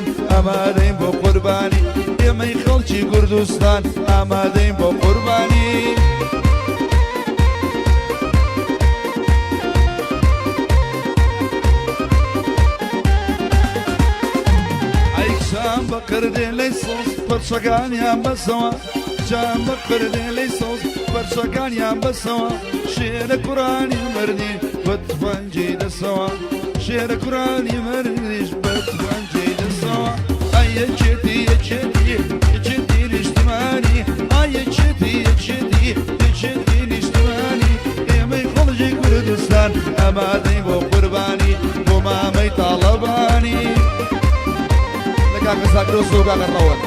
کوردستان ئامادەین بۆ قوربانی ئێمەی خەڵکی کوردستان ئامادەین بۆ قوربانی جام بقردێ لەی سۆز پەرچەکانیان بەسەوە جام بقردێ لەی سۆز پەرچەکانیان بەسەوە شێرە کوڕانی مردی بە تفەنجەی دەسەوە شێرە کوڕانی مردیش بە تفەنجەی دەسەوە ئایە چێتی یەکێتی یەکێتی نیشتمانی ئایە چێتی یەکێتی یەکێتی نیشتمانی ئێمەی خەڵکی کوردستان ئامادەین بۆ قوربانی بۆ مامەی تاڵەبانی كاكا ساكروسو كاكا الروان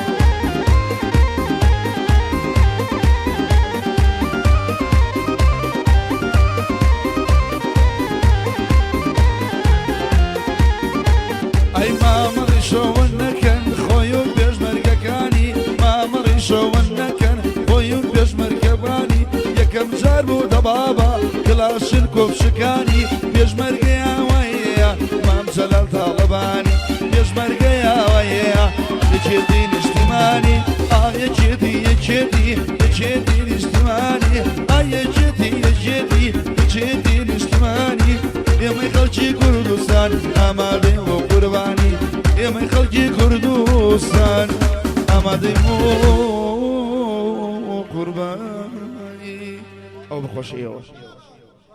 اي ما مرشو ونكن خويو بيش مرقكاني ما مرشو ونكن خويو بيش مرقباني يكم جاربو دبابا كلاشن كوفشكاني بيش مرقيا ويا مام جلال طالباني بيش مرقيا ويا يجدي الاجتماعي يجدي يجدي يجدي الاجتماعي يجدي الاجتماعي يا ما خلقي كردستان آماده و قرباني يا ما خلقي كردستان آماده و قرباني او بخوشي